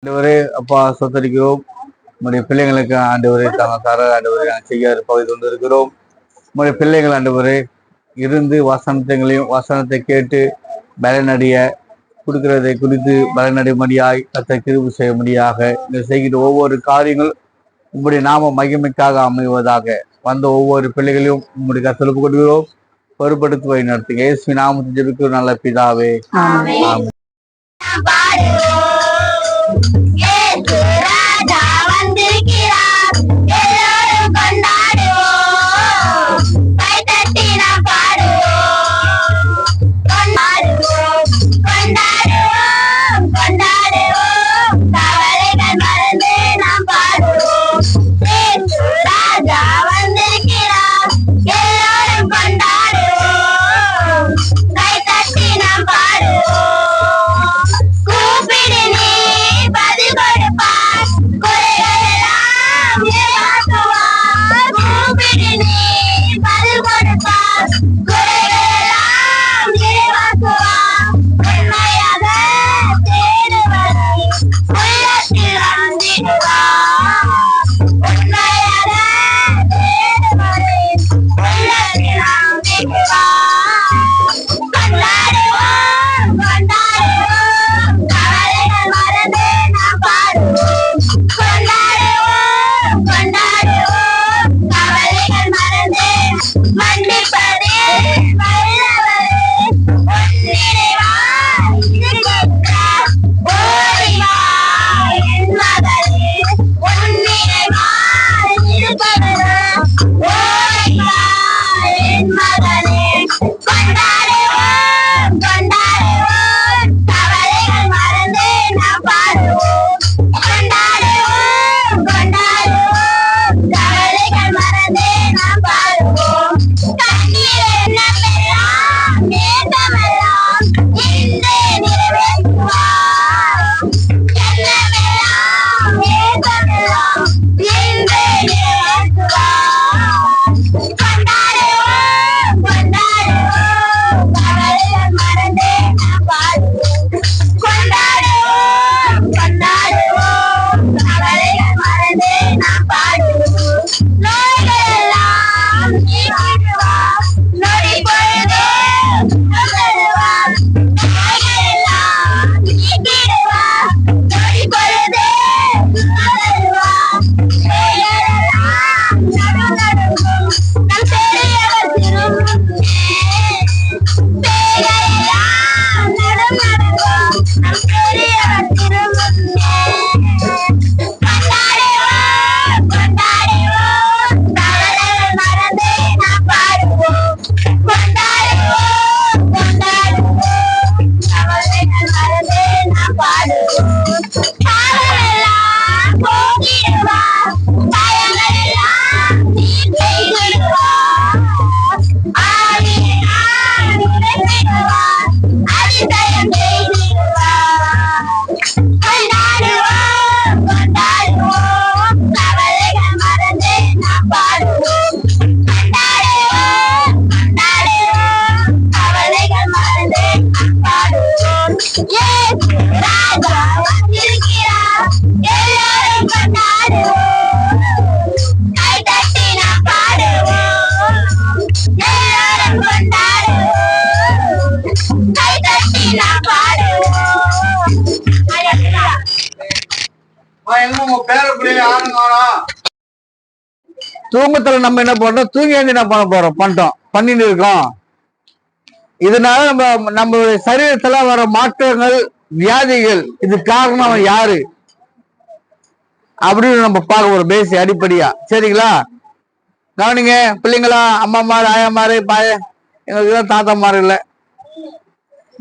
ஆண்டவரே அப்பா சொத்தரிக்கிறோம். உங்களுடைய பிள்ளைங்களுக்கு ஆண்டவரே தாங்கள் தர ஆண்டவரே நாங்கள் செய்ய பகுதி கொண்டு இருக்கிறோம். உங்களுடைய பிள்ளைகள் ஆண்டவரே இருந்து வசனத்தை கேட்டு பலனடைய கொடுக்கிறதை குறித்து பலனடைமடியாய் கத்த கிருபை செய்ய முடியாக இந்த செய்கிற ஒவ்வொரு காரியங்கள் உங்களுடைய நாம மகிமைக்காக அமைவதாக. வந்த ஒவ்வொரு பிள்ளைகளையும் உங்களுடைய கத்தலுக்கு கொடுக்கிறோம். பொறுப்படுத்தி வழி நடத்துங்க. இயேசு நாமத்தை ஜெபிக்கிறோம் நல்ல பிதாவே. ஆமென். தூங்கத்துல நம்ம என்ன பண்றோம்? தூங்கி என்ன பண்ண போறோம்? பண்ணிட்டு இருக்கோம். இதனால நம்மளுடைய சரீரத்துல வர மாற்றங்கள், வியாதிகள், இது காரணம் யாரு அப்படின்னு நம்ம பார்க்க போறோம். பேசி அடிப்படையா. சரிங்களா? கவனிங்க பிள்ளைங்களா, அம்மா மாறு, ஆயா மாறு, எங்களுக்கு தாத்தா மாறு இல்ல.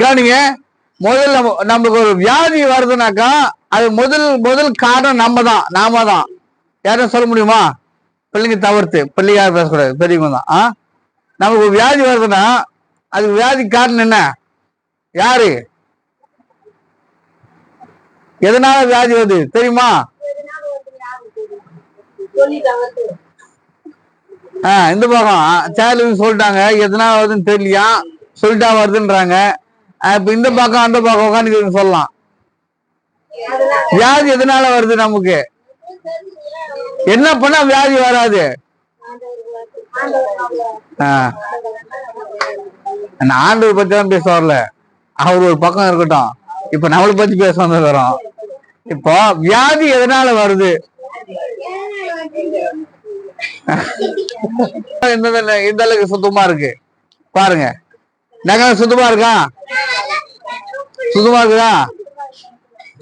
கவனிங்க, முதல்ல நம்மளுக்கு ஒரு வியாதி வருதுனாக்கா அது முதல் காரணம் நாம தான். யாரும் சொல்ல முடியுமா? பிள்ளைங்க தவிர்த்து, பிள்ளைங்க யாரும் பேசக்கூடாது, பெரியவங்க தான். நமக்கு ஒரு வியாதி வருதுன்னா அது வியாதி காரணம் என்ன? யாரு? எதனால வியாதி வருது தெரியுமா? இந்த பக்கம் சேலஞ்சு சொல்லிட்டாங்க, எதனால வருதுன்னு தெரியலையா, சொல்லிட்டா வருதுன்றாங்க. இப்ப இந்த பக்கம் அந்த பக்கம் உட்காந்து சொல்லலாம். வியாதி எதனால வருது? நமக்கு என்ன பண்ணா வியாதி வராது? ஆண்டவர் பத்தி தான் பேச வரல, அவர் ஒரு பக்கம் இருக்கட்டும். இப்ப நம்மளை பத்தி பேச வந்துக்கிறோம். இப்போ வியாதி எதனால வருது? இந்த அளவுக்கு சுத்தமா இருக்கு பாருங்க. நகை சுத்தமா இருக்கா? சுத்தமா இருக்குதா?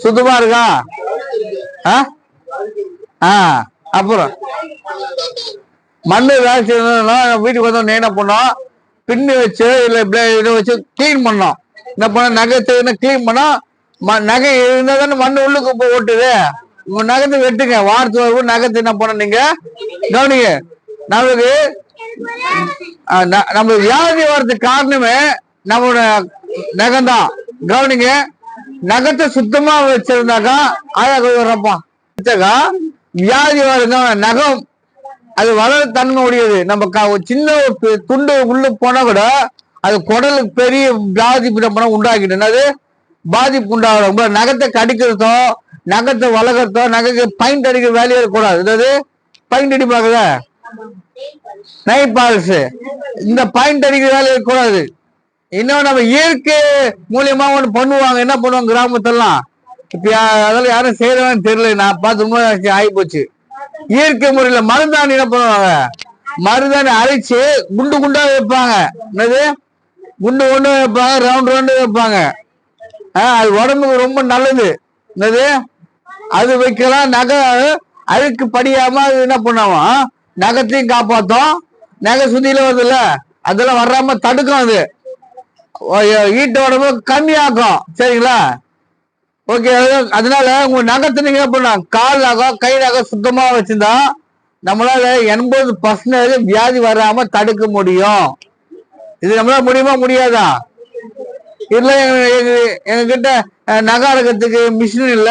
சுத்தமா இருக்கா? அப்புறம் மண்ணு வேலை செய்யணும்னா வீட்டுக்கு வந்தோம் என்ன பண்ணோம்? பின்னு வச்சு இல்ல இதை வச்சு கிளீன் பண்ணோம். என்ன பண்ண? நகத்தை கிளீன் பண்ணோம். நகை இருந்தா தானே மண்ணு உள்ளுக்கு ஓட்டுது. உங்க நகத்தை வெட்டுங்க. வாரத்து நகத்தை என்ன பண்ண நீங்க கவனிங்க. நம்மளுக்கு நம்ம வியாதி வர்றதுக்கு காரணமே நம்மளோட நகம்தான். கவனிங்க. நகத்தை சுத்தமா வச்சிருந்தாக்கா வர்றப்பா வியாதி வருங்க. நகம் அது வளர தன்மை உடையது. நம்ம சின்ன துண்டு உள்ள போனா கூட அது குடலுக்கு பெரிய பாதிப்பு உண்டாக்கிட்டு என்னது பாதிப்பு உண்டாகும். நகத்தை கடிக்கிறதோ நகத்தை வளர்க்கறதோ நகைக்கு பைண்ட் அடிக்கிற வேலையே இருக்கக்கூடாது. அதாவது பைண்ட் அடிப்பாங்க நைட் பாலிஷ், இந்த பாயிண்ட் அடிக்கிற வேலை இருக்கக்கூடாது. இன்னும் நம்ம இயற்கை மூலியமா ஒண்ணு பண்ணுவாங்க. என்ன பண்ணுவாங்க கிராமத்தெல்லாம்? இப்ப அதெல்லாம் யாரும் செய்யறாங்கன்னு தெரியல. நான் பார்த்து ஆகி போச்சு. இயற்கை முறையில மருந்தாணி என்ன பண்ணுவாங்க? மருதாணி அரைச்சு குண்டு குண்டா வைப்பாங்க. என்னது குண்டு குண்டு வைப்பாங்க, ரவுண்ட் ரவுண்டு வைப்பாங்க. அது உடம்புக்கு ரொம்ப நல்லது. என்னது அது வைக்கலாம். நகை அழுக்கு படியாம அது என்ன பண்ணுவோம்? நகத்தையும் காப்பாற்றும். நகை சுத்தியில வருது இல்ல, அதெல்லாம் வராம தடுக்கும். அது ஈட்ட உடம்பு கம்மியாக்கும். சரிங்களா? ஓகே. அதனால உங்க நகத்தை நீங்க என்ன பண்ணலாம்? கால் நகம் கை நகம் சுத்தமா வச்சிருந்தா நம்மளால 80% வியாதி வராம தடுக்க முடியும். இது நம்மளால முடியுமா முடியாதா? இல்ல எங்க கிட்ட நகை அடக்கிறதுக்கு மிஷின் இல்ல,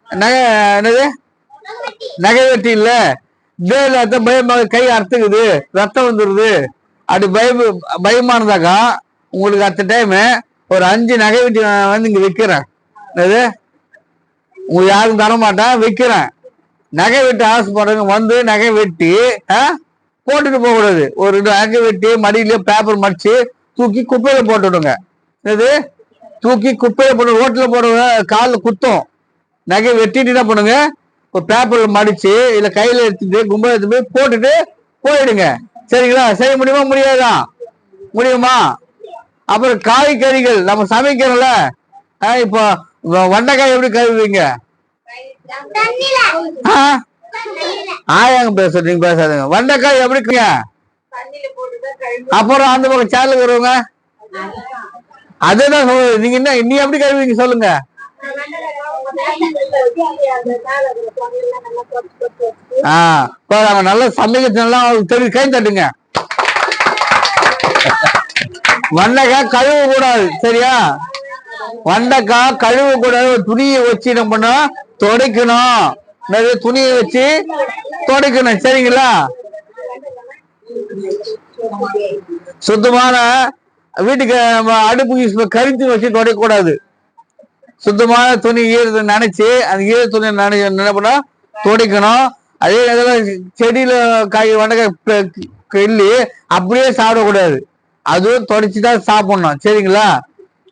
நகை என்னது நகை வெட்டி இல்ல, பயமாக கை அறுத்துக்குது, ரத்தம் வந்துருது, அப்படி பயமா இருந்தாக்கா உங்களுக்கு அடுத்த டைம் ஒரு 5 நகை வெட்டி வந்து இங்க வைக்கிறேன். அது உங்களுக்கு யாரும் தரமாட்டேன், வைக்கிறேன். நகை வெட்டி ஆசைப்படுறவங்க வந்து நகை வெட்டி போட்டுட்டு போக கூடாது. ஒரு நகை வெட்டி மடியில பேப்பர் மடிச்சு தூக்கி குப்பையில போட்டு விடுங்க. இது தூக்கி குப்பையில போட்டு ரோட்ல போடுங்க, காலில் குத்தும். நகை வெட்டிட்டு என்ன பண்ணுங்க? ஒரு பேப்பர்ல மடிச்சு இல்ல கையில எடுத்துட்டு கும்பல எடுத்து போய் போட்டுட்டு போயிடுங்க. சரிங்களா? செய்ய முடியுமா முடியாதா? முடியுமா? அப்புறம் காய்கறிகள் நம்ம சமைக்கிறோம்ல, இப்போ வெண்டைக்காய் எப்படி கழுவுவீங்க? ஆயாங்க பேசுறீங்க, பேசாதுங்க. வெண்டைக்காய் எப்படி? அப்புறம் அந்த பக்கம் சேனல் வருவாங்க. அதுதான் சொல்லுங்க. நீங்க என்ன நீ எப்படி கழுவீங்க சொல்லுங்க. நல்லா சமைக்கிறதுலாம் தெரியும். கை தட்டுங்க. வெண்டைக்காய் கழுவ கூடாது. சரியா? வெண்டைக்காய் கழுவ கூடாது. துணியை வச்சு என்ன பண்ண துடைக்கணும். நிறைய துணியை வச்சு துடைக்கணும். சரிங்களா? சுத்தமான வீட்டுக்கு அடுப்பு யூஸ் கரித்து வச்சு துடைக்க கூடாது. சுத்தமான துணி ஈரத்தை நினைச்சு அந்த ஈர துணி என்ன பண்ண துடைக்கணும். அதே செடியில காய் வெண்டைக்காய் கிள்ளி அப்படியே சாப்பிடக்கூடாது. அதுவும் துடைச்சுதான் சாப்பிடணும். சரிங்களா?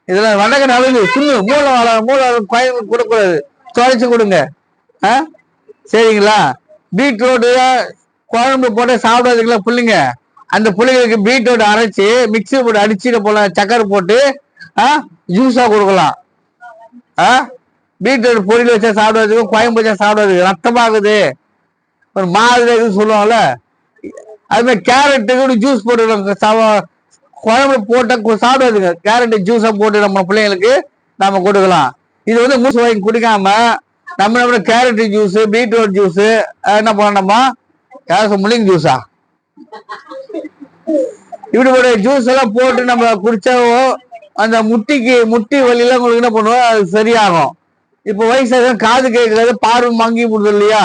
இதெல்லாம் வெண்டைக்காய் நல்லது. சுண்ணு மூளை கொடுக்கூடாது, துடைச்சு கொடுங்க. சரிங்களா? பீட்ரூட் குழம்பு போட்டு சாப்பிடாதுங்களா பிள்ளைங்க? அந்த பிள்ளைங்களுக்கு பீட்ரூட் அரைச்சி மிக்சி போட்டு அடிச்சுட்டு போல சக்கரை போட்டு ஜூஸா கொடுக்கலாம். பீட்ரூட் பொரியல் வச்சா சாப்பிடாதுக்கு, குழம்பு வச்சா சாப்பிடாது, ரத்தமாகுது, ஒரு மாதிரி சொல்லுவாங்கல்ல. அது மாதிரி கேரட்டுக்கு ஜூஸ் போட்டு குழம்பு போட்ட சாப்பிடாதுங்க. கேரட் ஜூஸா போட்டு நம்ம பிள்ளைங்களுக்கு நம்ம கொடுக்கலாம். இது வந்து மூசு வாங்கி குடிக்காம நம்ம கேரட் ஜூஸ், பீட்ரூட் ஜூஸ் என்ன பண்ணணுமா? முள்ளிங் ஜூஸா இப்படி ஜூஸ் எல்லாம் போட்டு நம்ம குடிச்சாவோ அந்த முட்டி வலியெல்லாம் உங்களுக்கு என்ன பண்ணுவோம்? அது சரியாகும். இப்ப வயசாக காது கேட்கறது, பார்வை மங்கி போடுது இல்லையா?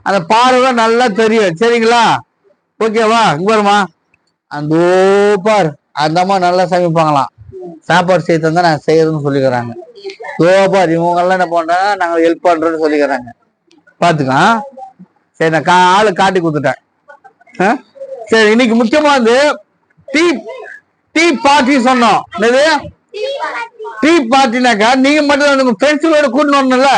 அந்த பார்வை நல்லா தெரியும். சரிங்களா? ஓகேவா? இங்க வருமா அந்த பார் அந்த அம்மா நல்லா சமைப்பாங்களாம். சாப்பாடு செய்ய தந்தா நான் செய்யறதுன்னு சொல்லிக்கிறாங்க. பாரு இவங்க எல்லாம் என்ன பண்றாங்க, நாங்க ஹெல்ப் பண்றோம்னு சொல்லிக்கிறாங்க. பாத்துக்கலாம். சரி நான் ஆளு காட்டி கொடுத்துட்டேன். சரி இன்னைக்கு முக்கியமா வந்து டீ டீ பார்ட்டி சொன்னோம். என்னது டீ பார்ட்டினாக்கா நீங்க மட்டும் உங்க ஃப்ரெண்ட்ஸுகளோட கூட்டின்னு வரணும்ல.